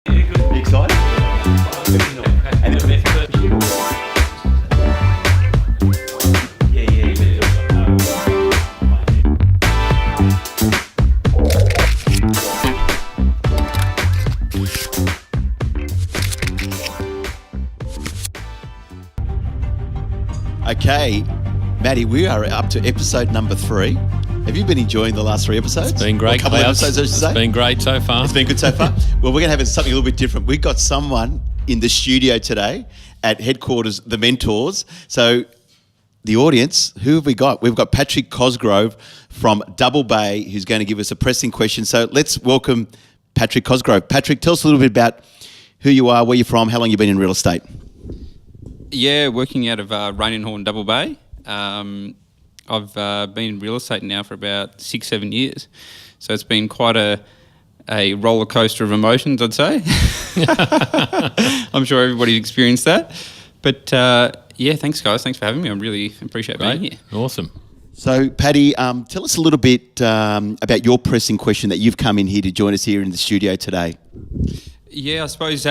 You excited? Okay, Maddie, we are up to episode number 3. Have you been enjoying the last 3 episodes? It's been great, a couple of episodes, I should say. It's been great so far. It's been good so far. Well, we're going to have something a little bit different. We've got someone in the studio today at headquarters, the Mentors. So the audience, who have we got? We've got Patrick Cosgrove from Double Bay, who's going to give us a pressing question. So let's welcome Patrick Cosgrove. Patrick, tell us a little bit about who you are, where you're from, how long you've been in real estate. Yeah, working out of Rain and Horn, Double Bay. I've been in real estate now for about 6-7 years. So it's been quite a roller coaster of emotions, I'd say. I'm sure everybody's experienced that. But yeah, thanks guys. Thanks for having me. I really appreciate being here. Awesome. So, Paddy, tell us a little bit about your pressing question that you've come in here to join us here in the studio today. Yeah, I suppose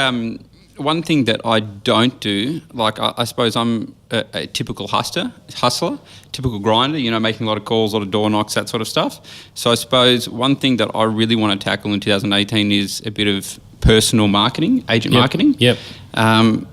one thing that I don't do, like I suppose I'm a typical hustler, typical grinder, you know, making a lot of calls, a lot of door knocks, that sort of stuff. So I suppose one thing that I really want to tackle in 2018 is a bit of personal marketing, agent marketing. Yep.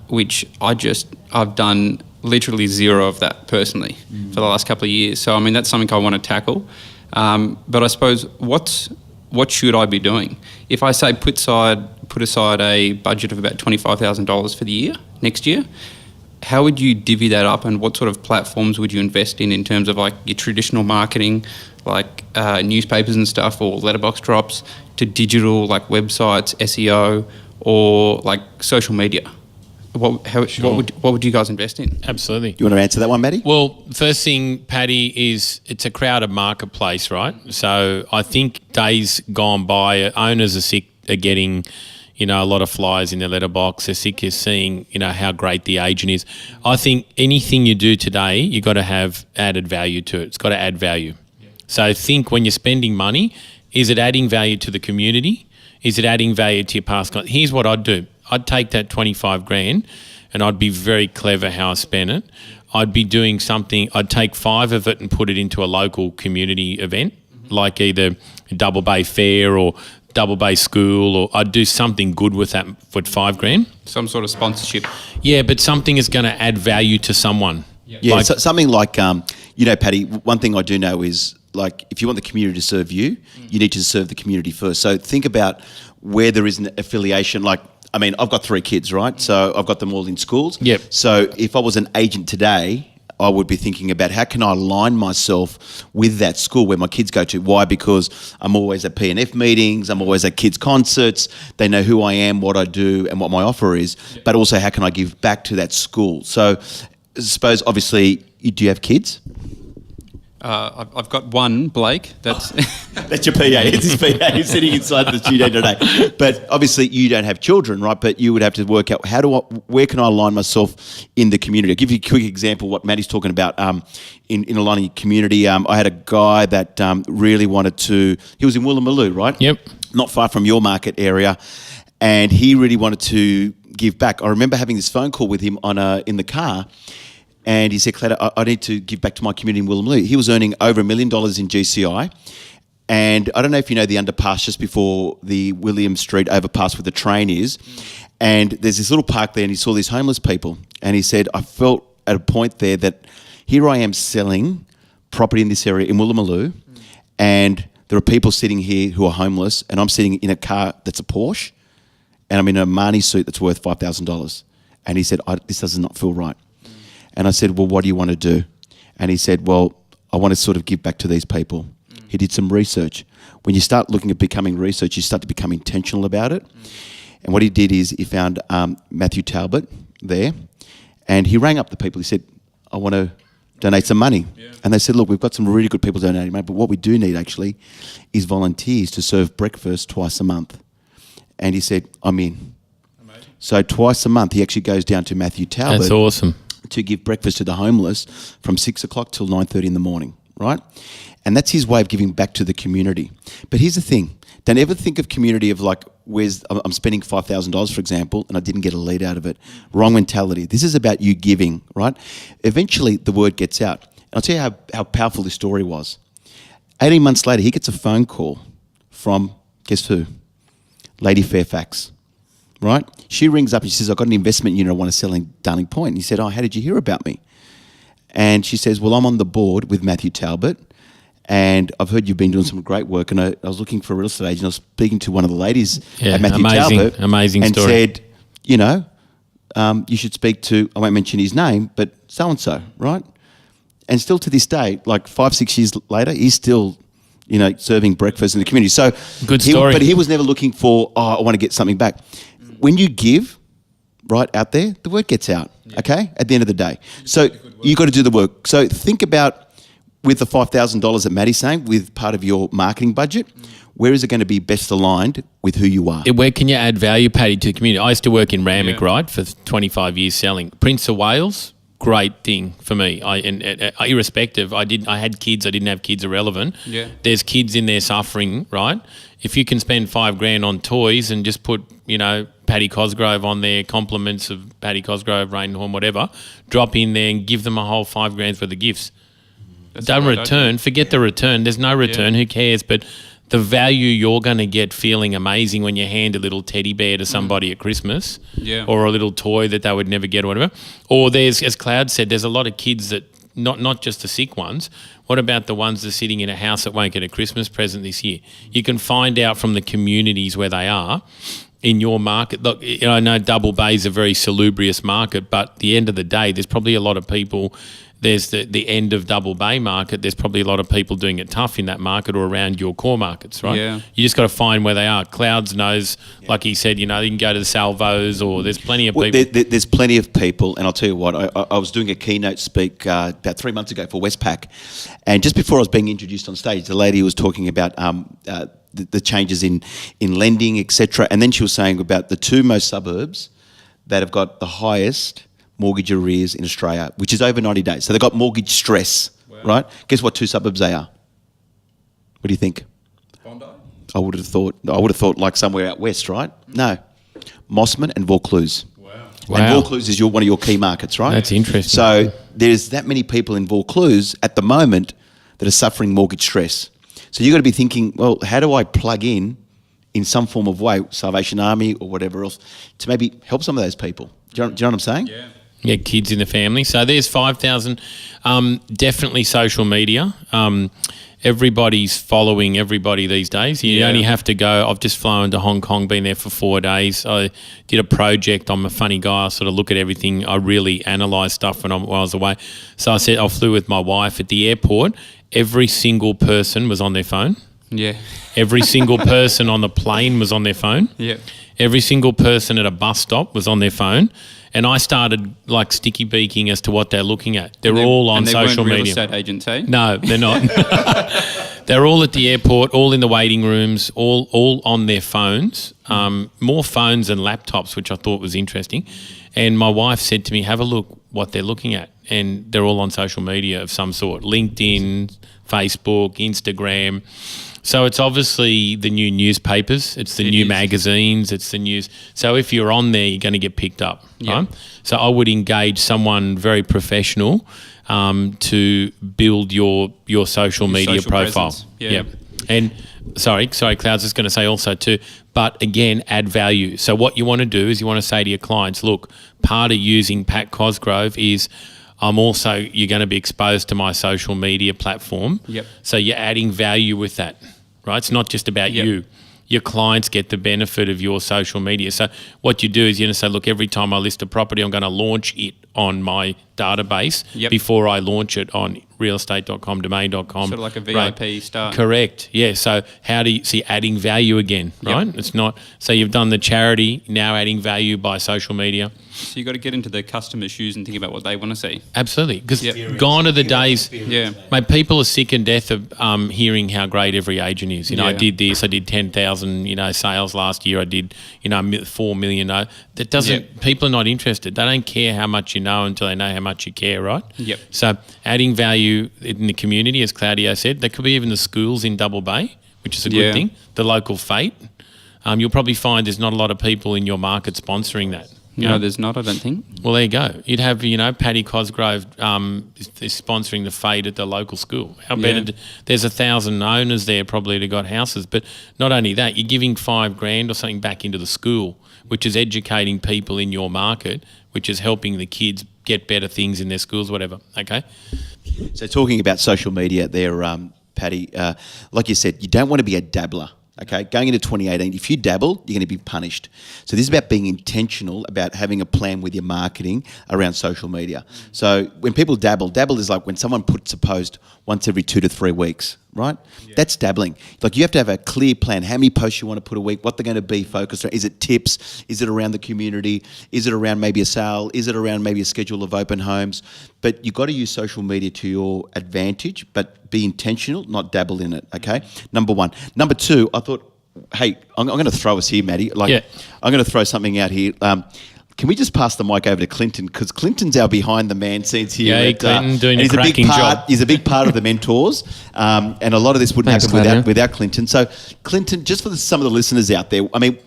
Which I've done literally zero of that personally for the last couple of years. So I mean that's something I want to tackle. But I suppose what should I be doing? If I say put aside a budget of about $25,000 for the year, next year, how would you divvy that up and what sort of platforms would you invest in terms of like your traditional marketing, like newspapers and stuff or letterbox drops, to digital like websites, SEO, or like social media? What would you guys invest in? Absolutely. You want to answer that one, Maddie? Well, first thing, Paddy, is it's a crowded marketplace, right? So I think days gone by, owners are sick of getting, you know, a lot of flyers in their letterbox. They're sick of seeing, you know, how great the agent is. I think anything you do today, you got to have added value to it. It's got to add value. Yeah. So think when you're spending money, is it adding value to the community? Is it adding value to your past clients? Here's what I'd do. I'd take that 25 grand and I'd be very clever how I spent it. I'd be doing something, I'd take 5 of it and put it into a local community event, like either Double Bay Fair or Double Bay School, or I'd do something good with that with 5 grand. Some sort of sponsorship. Yeah, but something is going to add value to someone. Yeah, so something like, you know, Paddy, one thing I do know is, like, if you want the community to serve you, you need to serve the community first. So think about where there is an affiliation. Like, I mean, I've got 3 kids, right? So I've got them all in schools. Yep. So if I was an agent today, I would be thinking about how can I align myself with that school where my kids go to. Why? Because I'm always at P&F meetings, I'm always at kids' concerts, they know who I am, what I do and what my offer is, but also how can I give back to that school. So I suppose, obviously, do you have kids? I've got one, Blake. That's That's your PA. It's his PA. He's sitting inside the studio today. But obviously, you don't have children, right? But you would have to work out where can I align myself in the community? I'll give you a quick example of what Maddie's talking about in aligning community. I had a guy that really wanted to. He was in Woolloomooloo, right? Yep. Not far from your market area, and he really wanted to give back. I remember having this phone call with him in the car. And he said, Claudio, I need to give back to my community in Woolloomooloo. He was earning over $1 million in GCI. And I don't know if you know the underpass just before the William Street overpass where the train is. And there's this little park there and he saw these homeless people. And he said, I felt at a point there that here I am selling property in this area in Woolloomooloo and there are people sitting here who are homeless and I'm sitting in a car that's a Porsche and I'm in a Marnie suit that's worth $5,000. And he said, this does not feel right. And I said, well, what do you want to do? And he said, well, I want to sort of give back to these people. He did some research. When you start looking at becoming research, you start to become intentional about it. And what he did is he found Matthew Talbot there and he rang up the people. He said, I want to donate some money. Yeah. And they said, look, we've got some really good people donating money, but what we do need actually is volunteers to serve breakfast twice a month. And he said, I'm in. Amazing. So twice a month, he actually goes down to Matthew Talbot. That's awesome. To give breakfast to the homeless from 6 o'clock till 9:30 in the morning, right? And that's his way of giving back to the community. But here's the thing. Don't ever think of community of like I'm spending $5,000, for example, and I didn't get a lead out of it. Wrong mentality. This is about you giving, right? Eventually, the word gets out. And I'll tell you how powerful this story was. 18 months later, he gets a phone call from, guess who? Lady Fairfax, right? She rings up and she says, I've got an investment unit I want to sell in Darling Point. And he said, oh, how did you hear about me? And she says, well, I'm on the board with Matthew Talbot, and I've heard you've been doing some great work. And I was looking for a real estate agent. I was speaking to one of the ladies at Matthew Talbot. Amazing and story. said, you know, you should speak to, I won't mention his name, but so-and-so, right? And still to this day, like 5-6 years later, he's still, you know, serving breakfast in the community. So good story. But he was never looking for, I want to get something back. When you give, right out there, the word gets out, okay, at the end of the day. So you've got to do the work. So think about, with the $5,000 that Maddie's saying, with part of your marketing budget, where is it going to be best aligned with who you are? Where can you add value, Paddy, to the community? I used to work in Ramick, right, for 25 years selling. Prince of Wales, great thing for me. Irrespective, I had kids, I didn't have kids, irrelevant. Yeah. There's kids in there suffering, right? If you can spend $5,000 on toys and just put, you know, Paddy Cosgrove on there, compliments of Paddy Cosgrove, Rainhorn, whatever, drop in there and give them a whole $5,000 worth of gifts. Don't return. Forget the return. There's no return. Who cares? But the value you're going to get feeling amazing when you hand a little teddy bear to somebody at Christmas, or a little toy that they would never get or whatever. Or there's, as Cloud said, there's a lot of kids that, not just the sick ones. What about the ones that are sitting in a house that won't get a Christmas present this year? You can find out from the communities where they are in your market. Look, I know Double Bay is a very salubrious market, but at the end of the day, there's probably a lot of people. There's the end of Double Bay market. There's probably a lot of people doing it tough in that market or around your core markets, right? Yeah. You just got to find where they are. Clouds knows, like he said, you know, you can go to the Salvos, or there's plenty of people. There's plenty of people, and I'll tell you what, I was doing a keynote speak about 3 months ago for Westpac, and just before I was being introduced on stage, the lady was talking about the changes in lending, etc., and then she was saying about the two most suburbs that have got the highest mortgage arrears in Australia, which is over 90 days. So they've got mortgage stress, right? Guess what two suburbs they are? What do you think? Bondi? I would have thought like somewhere out west, right? No. Mossman and Vaucluse. Wow. And Vaucluse is one of your key markets, right? That's interesting. So there's that many people in Vaucluse at the moment that are suffering mortgage stress. So you've got to be thinking, well, how do I plug in some form of way, Salvation Army or whatever else, to maybe help some of those people? Do you know what I'm saying? Yeah. Yeah, kids in the family. So there's 5,000. Definitely social media. Everybody's following everybody these days. You only have to go. I've just flown to Hong Kong, been there for 4 days. I did a project. I'm a funny guy. I sort of look at everything. I really analyse stuff when I was away. So I flew with my wife at the airport. Every single person was on their phone. Yeah. Every single person on the plane was on their phone. Yeah. Every single person at a bus stop was on their phone. And I started like sticky beaking as to what they're looking at. They're all on social media. Real estate agents, eh? No, they're not. They're all at the airport, all in the waiting rooms, all on their phones. More phones than laptops, which I thought was interesting. And my wife said to me, have a look what they're looking at. And they're all on social media of some sort. LinkedIn, Facebook, Instagram. So it's obviously the new newspapers, it's the new magazines, it's the news. So if you're on there, you're going to get picked up, right? So I would engage someone very professional to build your social media profile. Yep. And sorry, Clouds is going to say also too, but again, add value. So what you want to do is you want to say to your clients, look, part of using Pat Cosgrove is you're going to be exposed to my social media platform. Yep. So you're adding value with that. Right, it's not just about you. Your clients get the benefit of your social media. So what you do is you're going to say, look, every time I list a property, I'm going to launch it on my database before I launch it on realestate.com, domain.com. Sort of like a VIP start. Correct. Yeah. So how do you see adding value again, right? It's not, so you've done the charity, now adding value by social media. So you've got to get into the customer's shoes and think about what they want to see. Absolutely. Because gone are the days, mate, people are sick and death of hearing how great every agent is. You know, I did this, I did 10,000, sales last year, I did, 4 million. That doesn't, people are not interested. They don't care how much you know until they know how much you care, right? Yep. So adding value in the community, as Claudio said, there could be even the schools in Double Bay, which is a good thing. The local fete. you'll probably find there's not a lot of people in your market sponsoring that. No, there's not, I don't think. Well, there you go. You'd have, Paddy Cosgrove is sponsoring the fade at the local school. How better? There's 1,000 owners there probably that got houses. But not only that, you're giving $5,000 or something back into the school, which is educating people in your market, which is helping the kids get better things in their schools, whatever. Okay? So talking about social media there, Paddy, like you said, you don't want to be a dabbler. Okay, going into 2018, if you dabble, you're going to be punished. So this is about being intentional, about having a plan with your marketing around social media. So when people dabble is like when someone puts a post once every 2 to 3 weeks, right? Yeah. That's dabbling. Like you have to have a clear plan, how many posts you want to put a week, what they're going to be focused on. Is it tips? Is it around the community? Is it around maybe a sale? Is it around maybe a schedule of open homes? But you've got to use social media to your advantage, but be intentional, not dabble in it, okay? Number one. Number two, I thought, hey, I'm going to throw us here, Maddie. I'm going to throw something out here. Can we just pass the mic over to Clinton? Because Clinton's our behind-the-man-scenes here. Yeah, Clinton doing a cracking job. He's a big part of the mentors, and a lot of this wouldn't happen without Clinton. So, Clinton, just for some of the listeners out there, I mean,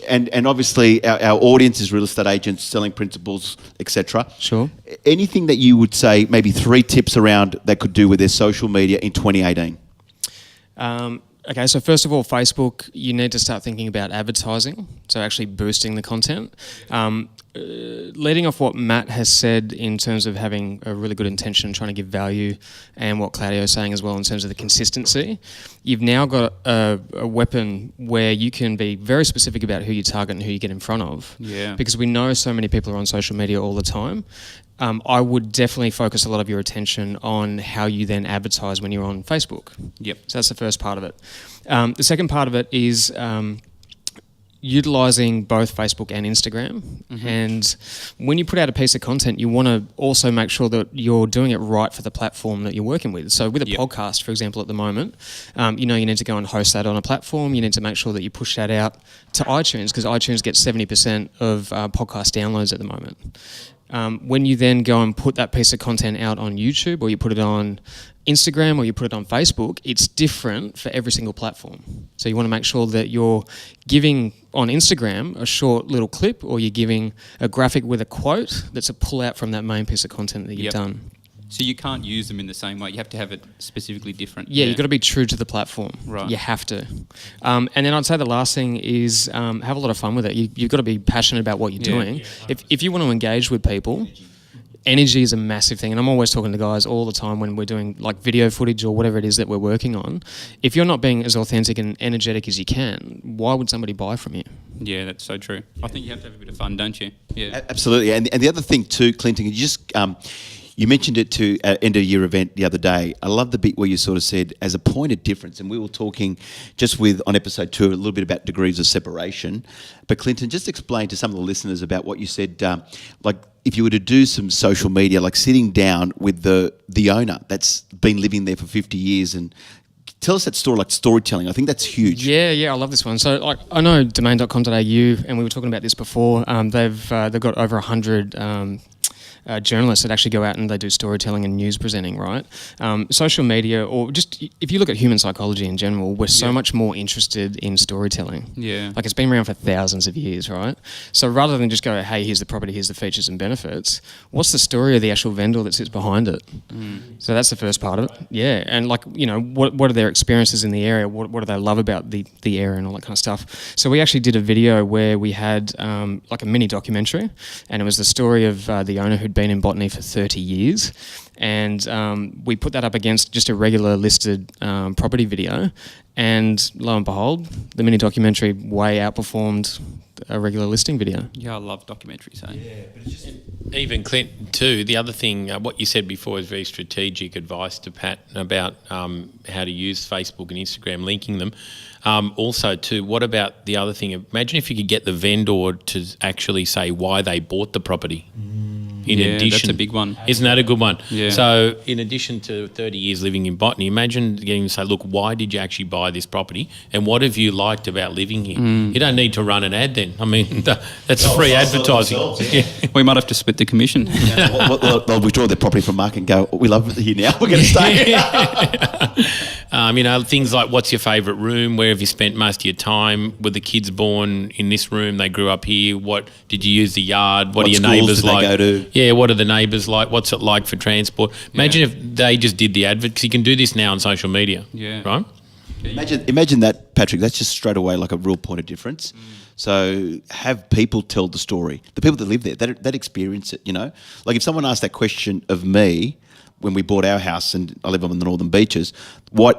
and obviously our audience is real estate agents, selling principals, etc. Sure. Anything that you would say, maybe 3 tips around they could do with their social media in 2018? Okay, so first of all, Facebook, you need to start thinking about advertising, so actually boosting the content. Leading off what Matt has said in terms of having a really good intention, trying to give value, and what Claudio is saying as well in terms of the consistency, you've now got a weapon where you can be very specific about who you target and who you get in front of. Yeah. Because we know so many people are on social media all the time. I would definitely focus a lot of your attention on how you then advertise when you're on Facebook. Yep. So that's the first part of it. The second part of it is utilising both Facebook and Instagram. Mm-hmm. And when you put out a piece of content, you want to also make sure that you're doing it right for the platform that you're working with. So with a podcast, for example, at the moment, you need to go and host that on a platform. You need to make sure that you push that out to iTunes, because iTunes gets 70% of podcast downloads at the moment. When you then go and put that piece of content out on YouTube, or you put it on Instagram, or you put it on Facebook, it's different for every single platform. So you want to make sure that you're giving on Instagram a short little clip, or you're giving a graphic with a quote that's a pull out from that main piece of content that you've done. So you can't use them in the same way. You have to have it specifically different. Yeah, you've got to be true to the platform. Right. You have to. And then I'd say the last thing is have a lot of fun with it. You've got to be passionate about what you're doing. Yeah, if you want to engage with people, energy is a massive thing. And I'm always talking to guys all the time when we're doing like video footage or whatever it is that we're working on. If you're not being as authentic and energetic as you can, why would somebody buy from you? Yeah, that's so true. I think you have to have a bit of fun, don't you? Yeah, absolutely. And the other thing too, Clinton, you just... you mentioned it to end of year event the other day. I love the bit where you sort of said, as a point of difference, and we were talking just on episode 2 a little bit about degrees of separation. But Clinton, just explain to some of the listeners about what you said. Like if you were to do some social media, like sitting down with the owner that's been living there for 50 years and tell us that story, like storytelling. I think that's huge. Yeah, I love this one. So, like, I know domain.com.au, and we were talking about this before. They've got over 100 journalists that actually go out and they do storytelling and news presenting, right? Social media, or just if you look at human psychology in general, we're so much more interested in storytelling. Yeah. Like it's been around for thousands of years, right? So rather than just go, hey, here's the property, here's the features and benefits, what's the story of the actual vendor that sits behind it? So that's the first part of it. Yeah. And like, what are their experiences in the area? What do they love about the area and all that kind of stuff? So we actually did a video where we had like a mini documentary, and it was the story of the owner who'd been in botany for 30 years, and we put that up against just a regular listed property video, and lo and behold, the mini documentary way outperformed a regular listing video. Yeah, I love documentaries. Yeah, but it's just even Clinton too. The other thing, what you said before, is very strategic advice to Pat about how to use Facebook and Instagram, linking them. Also, too, what about the other thing? Imagine if you could get the vendor to actually say why they bought the property. In addition, that's a big one. Isn't that a good one? Yeah. So, in addition to 30 years living in botany, imagine getting to say, look, why did you actually buy this property, and what have you liked about living here? You don't need to run an ad then. I mean, that's free advertising. We might have to split the commission. They'll withdraw their property from market and go, we love it here now, we're going to stay. Things like what's your favourite room? Where have you spent most of your time? Were the kids born in this room? They grew up here. What did you use the yard? What are your schools neighbours did they like? go to? Yeah, what are the neighbours like? What's it like for transport? Imagine if they just did the advert, because you can do this now on social media. Yeah. Right? Imagine that, Patrick. That's just straight away like a real point of difference. So have people tell the story. The people that live there, that experience it, Like if someone asked that question of me when we bought our house, and I live on the northern beaches,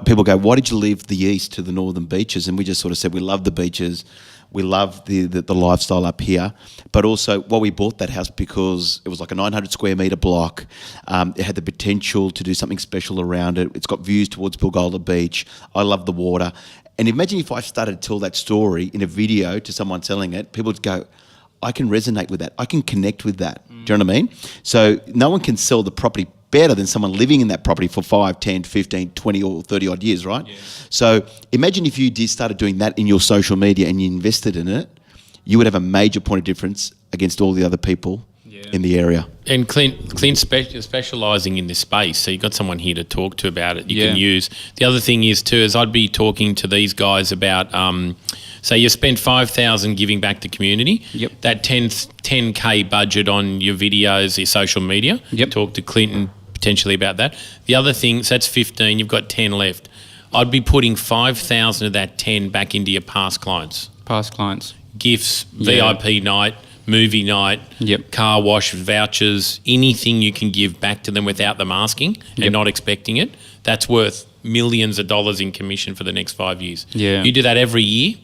people go, why did you leave the east to the northern beaches? And we just sort of said, we love the beaches. We love the lifestyle up here. But also, we bought that house because it was like a 900 square metre block. It had the potential to do something special around it. It's got views towards Bilgola Beach. I love the water. And imagine if I started to tell that story in a video to someone selling it, people would go, I can resonate with that. I can connect with that. Do you know what I mean? So no one can sell the property better than someone living in that property for 5, 10, 15, 20 or 30 odd years, right? Yeah. So imagine if you started doing that in your social media and you invested in it, you would have a major point of difference against all the other people in the area. And Clint specialising in this space, so you've got someone here to talk to about it you can use. The other thing is too, is I'd be talking to these guys about, say you spent $5,000 giving back to community, that 10K budget on your videos, your social media, talk to Clinton potentially about that. The other thing, so that's 15, you've got 10 left. I'd be putting 5,000 of that 10 back into your past clients. Gifts, VIP night, movie night, car wash, vouchers, anything you can give back to them without them asking and not expecting it, that's worth millions of dollars in commission for the next 5 years. Yeah. You do that every year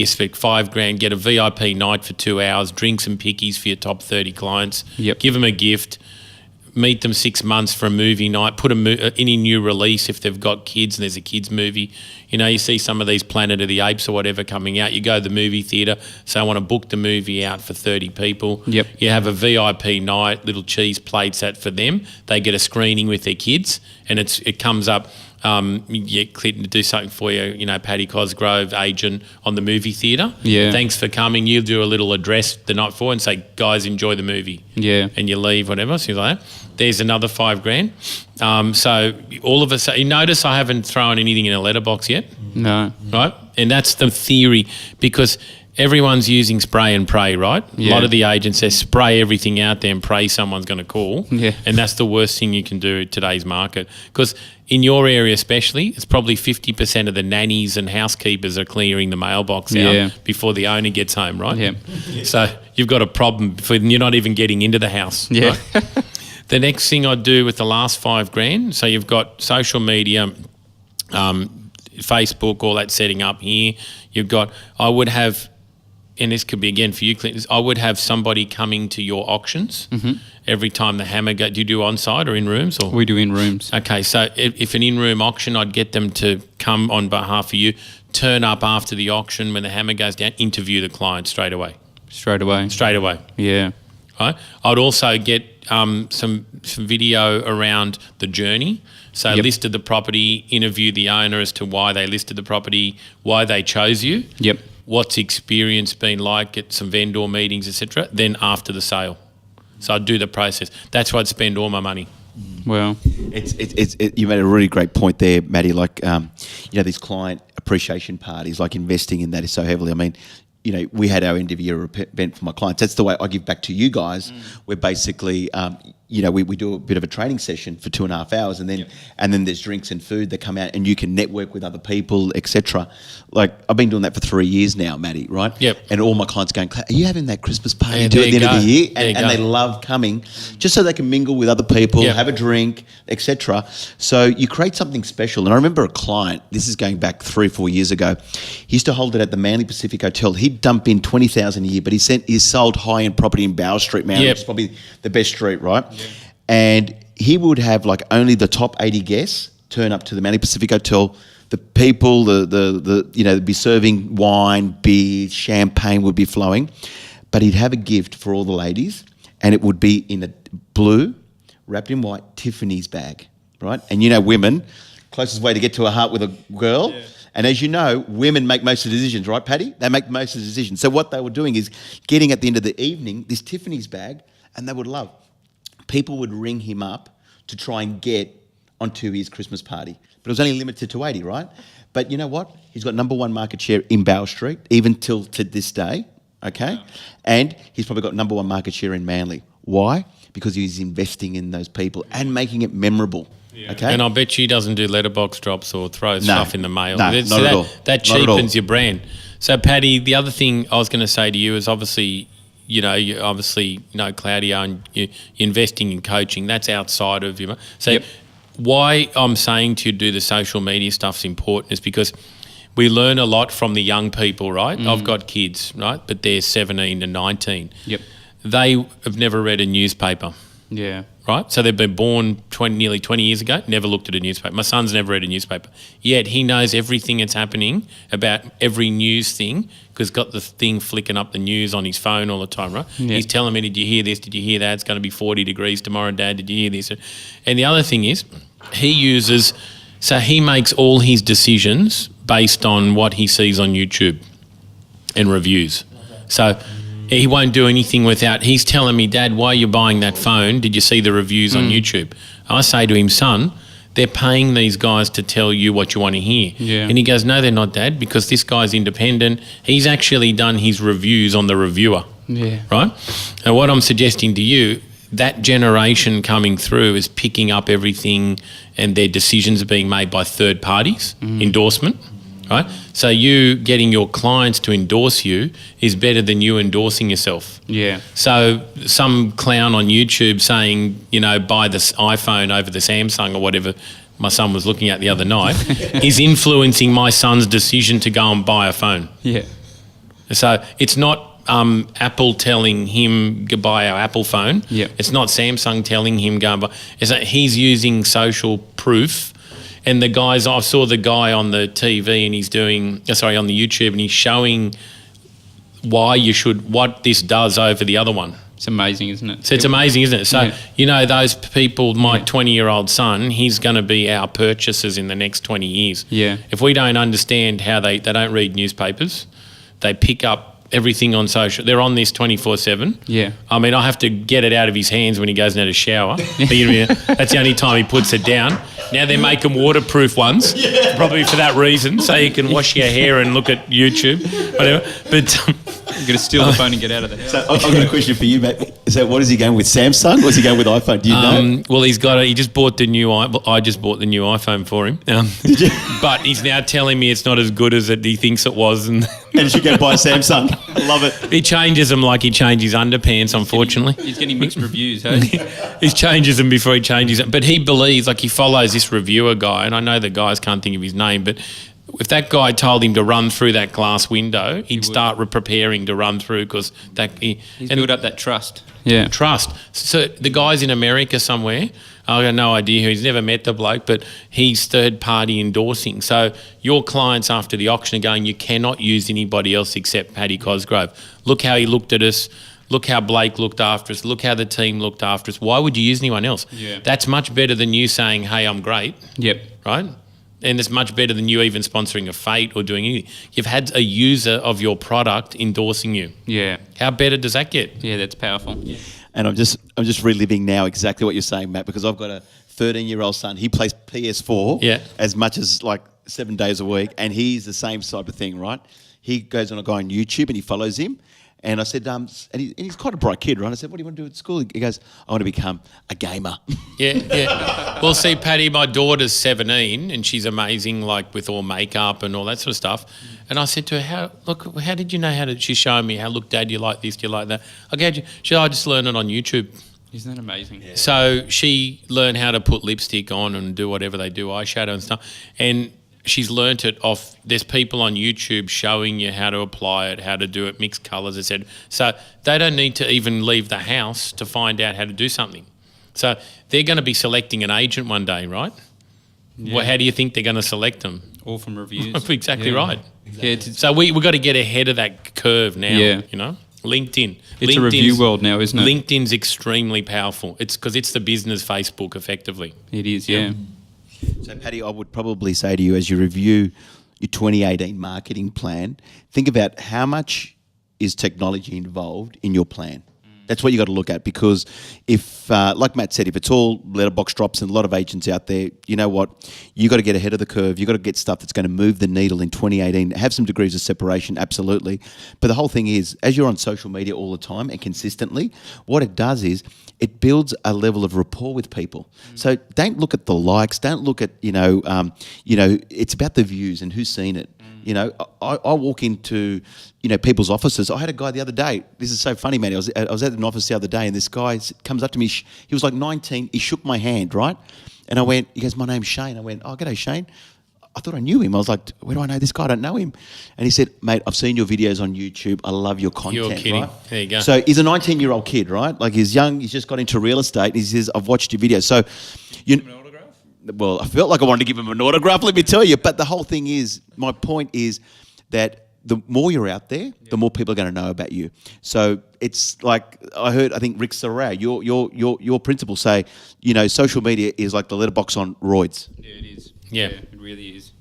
spend $5,000, get a VIP night for 2 hours, drinks and pickies for your top 30 clients, give them a gift, meet them 6 months for a movie night, put any new release if they've got kids and there's a kids movie. You see some of these Planet of the Apes or whatever coming out. You go to the movie theatre, so I want to book the movie out for 30 people. You have a VIP night, little cheese plates out for them. They get a screening with their kids, and it comes up. You get Clinton to do something for you, Paddy Cosgrove, agent on the movie theatre. Thanks for coming. You do a little address the night before and say, guys, enjoy the movie. And you leave, whatever. So like that. There's another $5,000. So all of us, you notice I haven't thrown anything in a letterbox yet. No. Right? And that's the theory, because everyone's using spray and pray, right? A lot of the agents say spray everything out there and pray someone's going to call. And that's the worst thing you can do in today's market. Because in your area especially, it's probably 50% of the nannies and housekeepers are clearing the mailbox out before the owner gets home, right? So you've got a problem and you're not even getting into the house. Right? The next thing I'd do with the last $5,000, so you've got social media, Facebook, all that setting up here. I would have, and this could be again for you, Clint, I would have somebody coming to your auctions every time the hammer goes. Do you do on-site or in rooms? Or? We do in rooms. Okay, so if an in-room auction, I'd get them to come on behalf of you, turn up after the auction when the hammer goes down, interview the client straight away. Yeah. Right. I'd also get some video around the journey. So listed the property, interview the owner as to why they listed the property, why they chose you. What's experience been like at some vendor meetings, etc. Then after the sale. So I'd do the process. That's where I'd spend all my money. Well, you made a really great point there, Matty. Like, these client appreciation parties, like investing in that is so heavily. I mean, we had our end of year event for my clients. That's the way I give back to you guys. We're basically, we do a bit of a training session for 2.5 hours, and then there's drinks and food that come out, and you can network with other people, etc. Like, I've been doing that for 3 years now, Matty, right? And all my clients going, are you having that Christmas party at the end of the year? And they love coming just so they can mingle with other people, have a drink, etc. So you create something special. And I remember a client, this is going back 3 or 4 years ago, he used to hold it at the Manly Pacific Hotel. He'd dump in $20,000 a year, but he sold high-end property in Bow Street, Manly, which is probably the best street, right? And he would have like only the top 80 guests turn up to the Manly Pacific Hotel. The people, they'd be serving wine, beer, champagne would be flowing, but he'd have a gift for all the ladies, and it would be in a blue, wrapped in white Tiffany's bag, right? And women, closest way to get to a heart with a girl. And as you know, women make most of the decisions, right, Paddy? They make most of the decisions. So what they were doing is getting at the end of the evening this Tiffany's bag, and they would love. People would ring him up to try and get onto his Christmas party. but it was only limited to 80, right? But you know what? He's got number one market share in Bow Street, even till to this day, okay? And he's probably got number one market share in Manly. Why? Because he's investing in those people and making it memorable. Yeah. Okay. And I bet you he doesn't do letterbox drops or throw stuff in the mail. No, not at all. That cheapens your brand. So, Paddy, the other thing I was going to say to you is obviously, you know Claudio, and you're investing in coaching. That's outside of you. So, why I'm saying to you do the social media stuff's important is because we learn a lot from the young people, right? I've got kids, right? But they're 17 to 19. Yep. They have never read a newspaper. Yeah. Right? So they've been born nearly 20 years ago, never looked at a newspaper. My son's never read a newspaper. Yet he knows everything that's happening about every news thing because he's got the thing flicking up the news on his phone all the time, right? Yeah. He's telling me, did you hear this? Did you hear that? It's going to be 40 degrees tomorrow, Dad. Did you hear this? And the other thing is he makes all his decisions based on what he sees on YouTube and reviews. So he won't do anything without, he's telling me, Dad, why are you buying that phone? Did you see the reviews on YouTube? I say to him, son, they're paying these guys to tell you what you want to hear. Yeah. And he goes, no, they're not, Dad, because this guy's independent. He's actually done his reviews on the reviewer. Yeah. Right? And what I'm suggesting to you, that generation coming through is picking up everything and their decisions are being made by third parties, endorsement. Right? So you getting your clients to endorse you is better than you endorsing yourself. Yeah. So some clown on YouTube saying, you know, buy this iPhone over the Samsung or whatever my son was looking at the other night is influencing my son's decision to go and buy a phone. Yeah. So it's not Apple telling him to buy our Apple phone. Yeah. It's not Samsung telling him go and buy. It's that he's using social proof. And I saw the guy on the TV and he's on the YouTube and he's showing what this does over the other one. It's amazing, isn't it? So it's amazing, isn't it? So, you know, those people, my 20-year-old son, he's going to be our purchasers in the next 20 years. Yeah. If we don't understand how they don't read newspapers, they pick up everything on social. They're on this 24/7. Yeah. I mean, I have to get it out of his hands when he goes into the shower. That's the only time he puts it down. Now they make them waterproof ones, probably for that reason, so you can wash your hair and look at YouTube, whatever. But you're going to steal the phone and get out of there. So I've got a question for you, mate. So what is he going with, Samsung or is he going with iPhone? Do you know? Well, he just bought the new I just bought the new iPhone for him. Did you? But he's now telling me it's not as good as he thinks it was. And you should go buy a Samsung. I love it. He changes them like he changes underpants, unfortunately. He's getting mixed reviews, hey? He changes them before he changes it. But he believes, like he follows this reviewer guy, and I know the guys can't think of his name, but if that guy told him to run through that glass window, he'd start preparing to run through because he's built up that trust. Yeah. Trust. So the guy's in America somewhere. I've got no idea who. He's never met the bloke, but he's third party endorsing. So your clients after the auction are going, you cannot use anybody else except Paddy Cosgrove. Look how he looked at us. Look how Blake looked after us. Look how the team looked after us. Why would you use anyone else? Yeah. That's much better than you saying, hey, I'm great. Yep. Right? And it's much better than you even sponsoring a fate or doing anything. You've had a user of your product endorsing you. Yeah. How better does that get? Yeah, that's powerful. Yeah. And I'm just reliving now exactly what you're saying, Matt, because I've got a 13-year-old son. He plays PS4 as much as like 7 days a week, and he's the same type of thing, right? He goes on a guy on YouTube and he follows him. And I said, and he's quite a bright kid, right? I said, what do you want to do at school? He goes, I want to become a gamer. Yeah. Well, see, Paddy, my daughter's 17 and she's amazing, like with all makeup and all that sort of stuff. And I said to her, how did you know how to, she's showing me look, Dad, you like this, do you like that? She said, I just learned it on YouTube. Isn't that amazing? Yeah. So she learned how to put lipstick on and do whatever they do, eyeshadow and stuff. And she's learnt it off, there's people on YouTube showing you how to apply it, how to do it, mix colours, etc. So they don't need to even leave the house to find out how to do something. So they're going to be selecting an agent one day, right? Yeah. Well, how do you think they're going to select them? All from reviews. Exactly right. Exactly. Yeah, so we've got to get ahead of that curve now, you know? LinkedIn. It's a review world now, isn't it? LinkedIn's extremely powerful. It's because it's the business Facebook, effectively. It is, yeah. So, Paddy, I would probably say to you, as you review your 2018 marketing plan, think about how much is technology involved in your plan. That's what you got to look at, because if, like Matt said, if it's all letterbox drops and a lot of agents out there, you know what? You got to get ahead of the curve. You got to get stuff that's going to move the needle in 2018. Have some degrees of separation, absolutely. But the whole thing is, as you're on social media all the time and consistently, what it does is it builds a level of rapport with people. So don't look at the likes. Don't look at it's about the views and who's seen it. You know, I walk into, people's offices. I had a guy the other day. This is so funny, man. I was at an office the other day, and this guy comes up to me. He was like 19. He shook my hand, right? And I went, he goes, "My name's Shane." I went, "Oh, g'day, Shane." I thought I knew him. I was like, "Where do I know this guy? I don't know him." And he said, "Mate, I've seen your videos on YouTube. I love your content." You're kidding. Right? There you go. So he's a 19-year-old kid, right? Like, he's young. He's just got into real estate. And he says, "I've watched your videos." So, well, I felt like I wanted to give him an autograph, let me tell you. But the whole thing is, my point is that the more you're out there, the more people are going to know about you. So it's like, I think Rick Sarau, your principal say, social media is like the letterbox on roids. Yeah, it is. Yeah. It really is.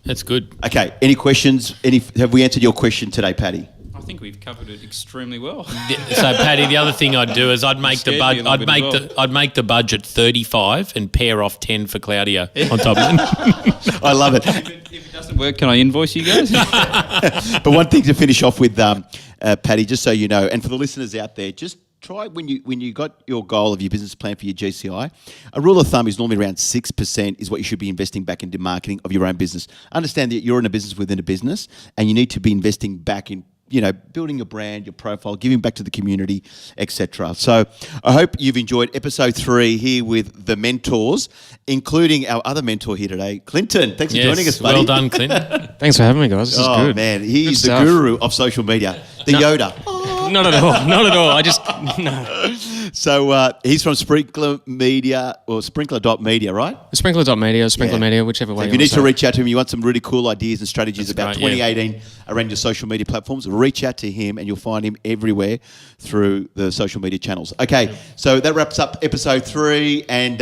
That's good. Okay, any questions? Have we answered your question today, Paddy? I think we've covered it extremely well. So, Paddy, the other thing I'd do is I'd make the budget 35 and pair off 10 for Claudio on top of it. I love it. If it doesn't work, can I invoice you guys? But one thing to finish off with, Paddy, just so you know, and for the listeners out there, just try when you got your goal of your business plan for your GCI, a rule of thumb is normally around 6% is what you should be investing back into marketing of your own business. Understand that you're in a business within a business, and you need to be investing back in building your brand, your profile, giving back to the community, etc. So I hope you've enjoyed episode 3 here with the mentors, including our other mentor here today, Clinton. Thanks for joining us, buddy. Well done, Clinton. Thanks for having me, guys. This is good. Oh, man. He's Good the stuff. guru of social media, the Yoda. Not at all. Not at all. I just, no. So he's from Sprinkler Media, or Sprinkler.media, right? Sprinkler.media, Sprinkler Media, whichever way So if you need want to reach out to him, you want some really cool ideas and strategies That's about great, 2018 around your social media platforms, reach out to him and you'll find him everywhere through the social media channels. Okay, so that wraps up episode 3, and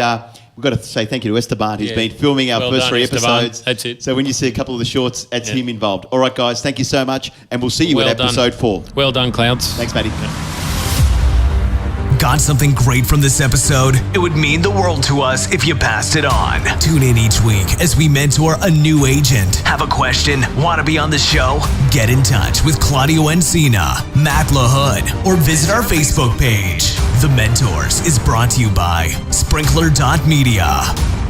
we've got to say thank you to Esteban, who's been filming our first done, 3 Esteban. episodes. That's it. So when you see a couple of the shorts, that's him involved. All right, guys, thank you so much, and we'll see you Well at done. episode 4. Well done, Clouds. Thanks, Matty. Got something great from this episode? It would mean the world to us if you passed it on. Tune in each week as we mentor a new agent. Have a question? Want to be on the show? Get in touch with Claudio Encina, Matt Lahood, or visit our Facebook page. The Mentors is brought to you by Sprinkler.media.